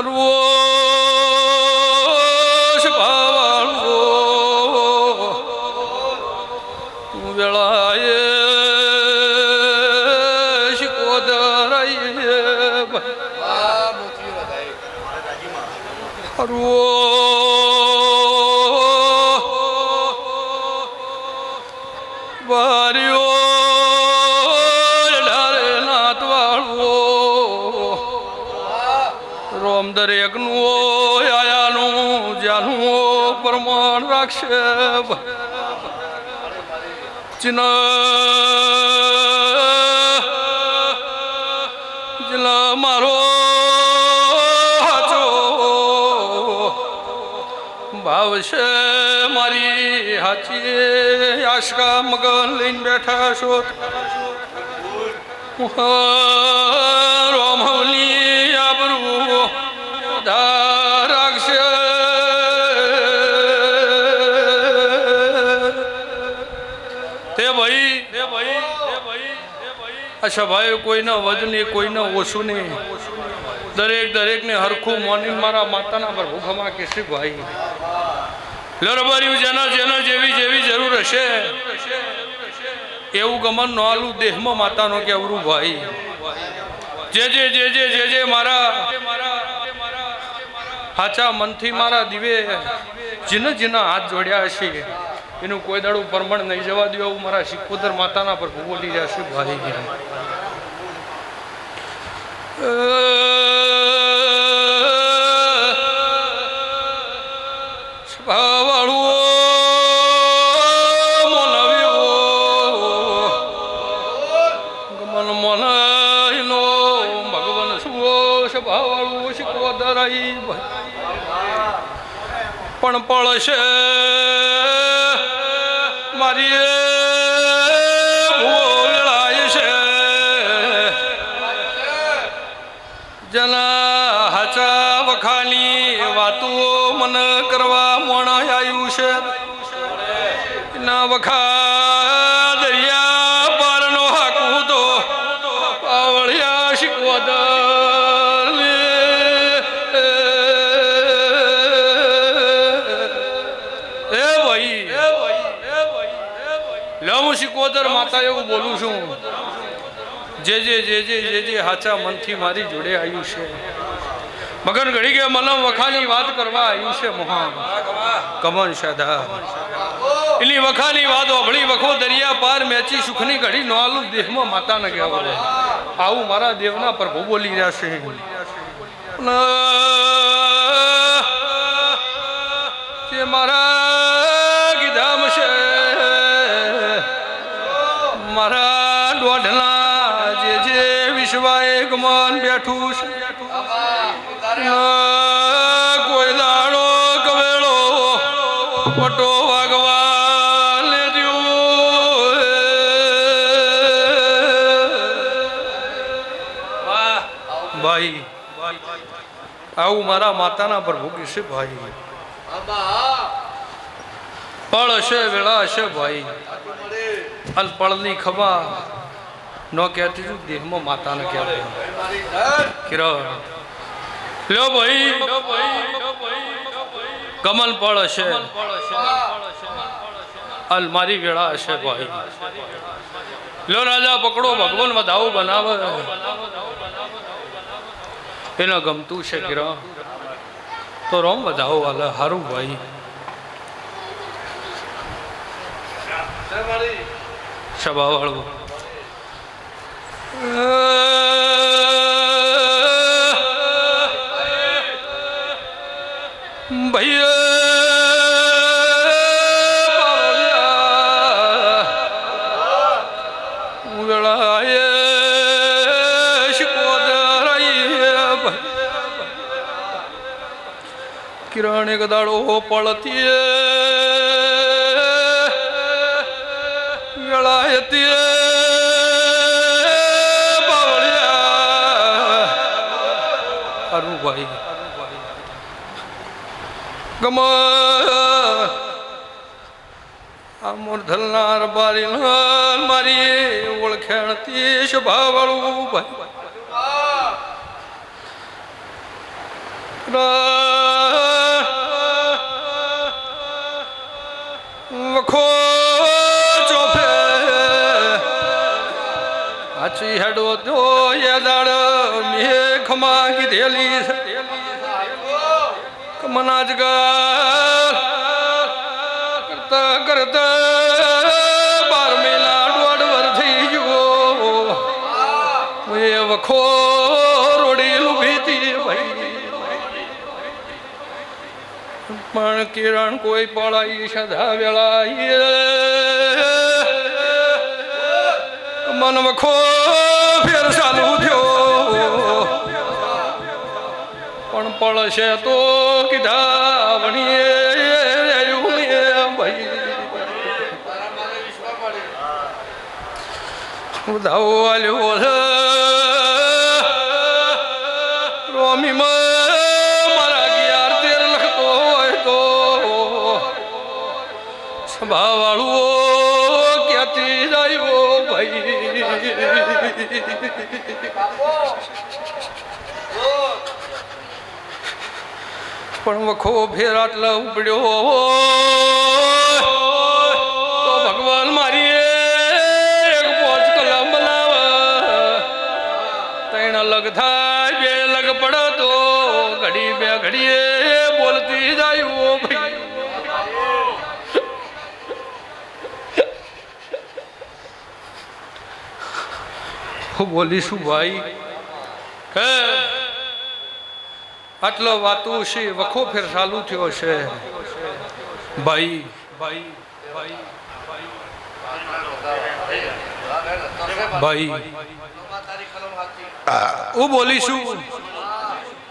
હરવોશ ભાવાળવો વેળાએ શિકોદરાઈએ હરવો બારીઓ રોમ દરેકનું આયાનું જ્યાંનું પ્રમાણ રાખશે ચિન જિલ્લા મારો હાચો ભાવ છે મારી હાચી આશકા મગન લઈને બેઠા છો રોમહવલી આબરૂ રાખશે તે ભાઈ અચ્છા ભાઈ કોઈના વજની કોઈના ઓછું નહીં દરેકને હરખું મોની મારા માતાના પર ભૂખમાં કહેશે ભાઈ લરબાર્યું જેના જેવી જરૂર હશે એવું ગમન નો આલું દેહમાં માતાનો કે અવરું ભાઈ જે મારા હાચા મનથી મારા દિવે જીના હાથ જોડ્યા હશે એનું કોઈ દાડું પરમણ નહીં જવા દો એવું મારા શિકોદર માતાના પર બોલી રહ્યા છે ભાઈ પણ પડશે મારી ભૂલાય છે જના હાચા વખાની વાતો મન કરવા મોણા આવ્યું છે ના વખા દરિયા પારનો હાકું તો પાવળિયા શિકોદર શિકોદર માતા એવું બોલું છું જે હાચા મનથી મારી જોડે આવ્યું છે મગન ઘડી કે મલમ વખાની વાત કરવા આવ્યું છે મોહન કમન શાદા એની વખાની વાત ઓભળી વખો દરિયા પાર મેચી સુખની ઘડી નોલું દેહમાં માતાને કહેવાય આવું મારા દેવના પ્રભુ બોલી રહ્યા છે જે મારા ગીધામ છે મારા દોઢના જે વિશ્વાએ ગમન બેઠું છે કોઈ દાડો કવેળો પટો વાગવા લેજો ભાઈ આવું મારા માતાના પર ભૂકી છે ભાઈ પળ હશે વેળા હશે ભાઈ અલ્પળની ખબા ન કહેતી તું દેહમાં માતાને કહેવાય કિરણ લ્યો ભાઈ કમલ પળ હશે અલમારી વેળા હશે ભાઈ લ્યો રાજા પકડો ભગવાન વધાવો બનાવે એને ગમતું છે કિરણ તો રોમ વધાવો વાલે હારું ભાઈ સભા વાળું ભાઈ વેળાએ શિકોદર કિરણ એક દાડો પડતી વેળાયતી બાવળિયા અરુ ભાઈ ગમ મૂર્ધલનાર બારી મારી ઓળખેણ તે સ્વભાવવાળું વખો ચોફે આછી હેડો તો એ દાડ મેઘમાં કીધેલી મનાજ કરતા કરતા 12 મહિના દોઢ વર થઈ ગયો એ વખો રોડી લુભીતી ભાઈ પણ કિરણ કોઈ પડાઈ સદા વેળા મન વખો ફેર ચાલુ થયો પણ પડશે તો કીધા વણીએ ભાઈ બધાઓ આલ્યો રોમી મારા 11-13 લખતો હોય તો સ્વભાવવાળું ક્યાંથી જાય ભાઈ પણ વખો ફેર આટલા ઉપડ્યો તો ભગવાન મારી એક 5 કલાક બનાવે 3 અલગ થાય 2 અલગ પડે તો ઘડી 2 ઘડીએ બોલતી જાય ભાઈ હું બોલીશું ભાઈ કે આટલો વાતો છે વખો ફેર ચાલુ થયો છે ભાઈ ભાઈ ભાઈ ભાઈ હું બોલીશું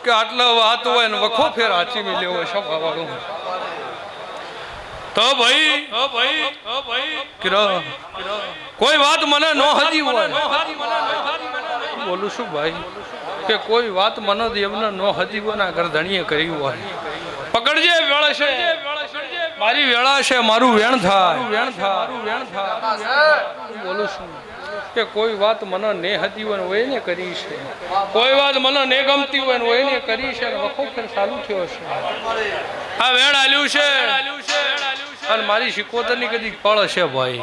કે આટલો વાત હોય ને વખો ફેર આચી મિલ્યો હોય શું ખાવાનું તો ભાઈ કોઈ વાત મને ન હજી હોય બોલું છું ભાઈ કે કોઈ વાત મને દેવને ન હજી હોય ના ગરધણીએ કરી હોય પકડજે વેળા છે મારી વેળા છે મારું વેણ થાય બોલું છું કે કોઈ વાત મને ને હજી હોય હોય ને કરી છે કોઈ વાત મને ને ગમતી હોય ને હોય ને કરી છે વખો ફેર ચાલુ થયો છે આ વેણ આલ્યું છે અને મારી શિકોતરની કદી પળ છે ભાઈ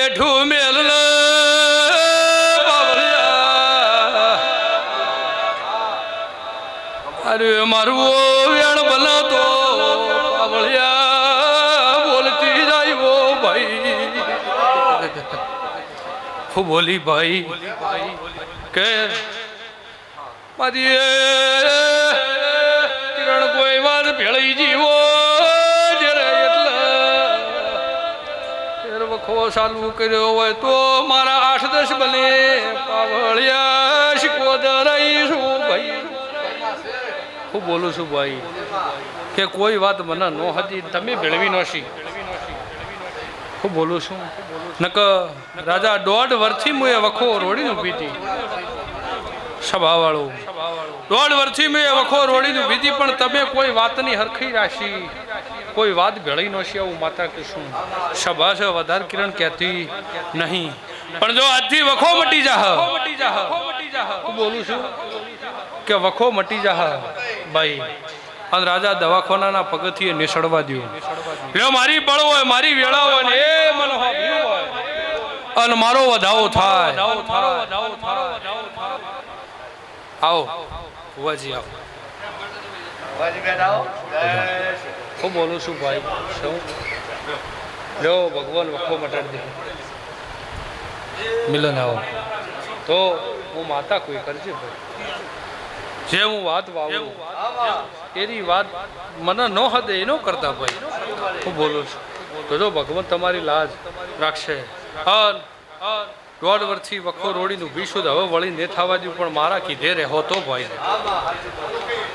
એઠું મેલ અરે મારું વેણ બનાતો પાવળિયા બોલતી જાય ભાઈ હું બોલી ભાઈ કે મારી કિરણ કોઈ વાર ભેળી જીવો એટલે વખો ચાલુ કર્યો હોય તો મારા 8-10 બને પાવળિયા શિકોદર આવીશું ભાઈ હું બોલું છું ભાઈ કે કોઈ વાત મને ન હતી તમે ભેળવી નોશી હું બોલું છું નક રાજા 1.5 વર્ષથી હું એ વખો રોડી ઊભી હતી સભાવાળો 1.5 વર્ષથી મેં વખો રોડી ઊભી હતી પણ તમે કોઈ વાતની હરખી રાશી કોઈ વાત ભેળી નોશી આવું માતા કીશું સભા છે વધારે કિરણ કહેતી નહીં પણ જો આજથી વખો મટી જાહ હું બોલું છું કે વખો મટી જાહ ભાઈ અને રાજા દવાખાનાના પગથિયે નિસળવા દ્યો લ્યો મારી બળ હોય મારી વેળા હોય ને એ મને હોય અને મારો વધાવો થાય આવો ભુવાજી આવો હું બોલું છું ભાઈ શું લ્યો ભગવાન વખો મટાડી દે મિલન આવો તો હું માતા કોઈ કરજે ભાઈ જે હું વાત વાવું એની વાત મને ન હદે એનો કરતા ભાઈ હું બોલું છું તો જો ભગવાન તમારી લાજ રાખશે 1.5 વર્ષથી વખો રોડીનું ભીશું હવે વળી ને થવા દઉં પણ મારા કીધે રહો તો ભાઈ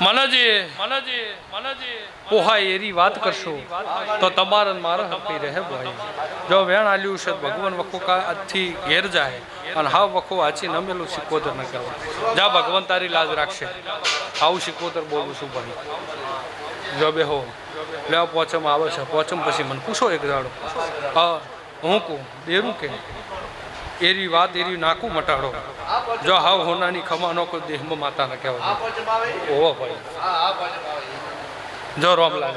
મનજી પોહાય એરી વાત કરશો તો તમારે મારા હકી રહે ભાઈ જો વેણ આલ્યું છે ભગવાન વખો કા આજથી ઘેર જાય અને હા વખો આચી નમેલું સિકોદર ન કરવા જા ભગવાન તારી લાજ રાખશે આવું શીખવતર બોલું છું ભાઈ. જો બે હો લેવા પોચમ આવે છે, પોચમ પછી મને પૂછો એક દાડો, હા હું કહું દેરું કે એરી વાત એરી નાકું મટાડો, જો હાવ હોનાની ખમા નો કોઈ દેહમાં માતા ન કહેવાય. ઓહો ભાઈ જો રોમ લાગે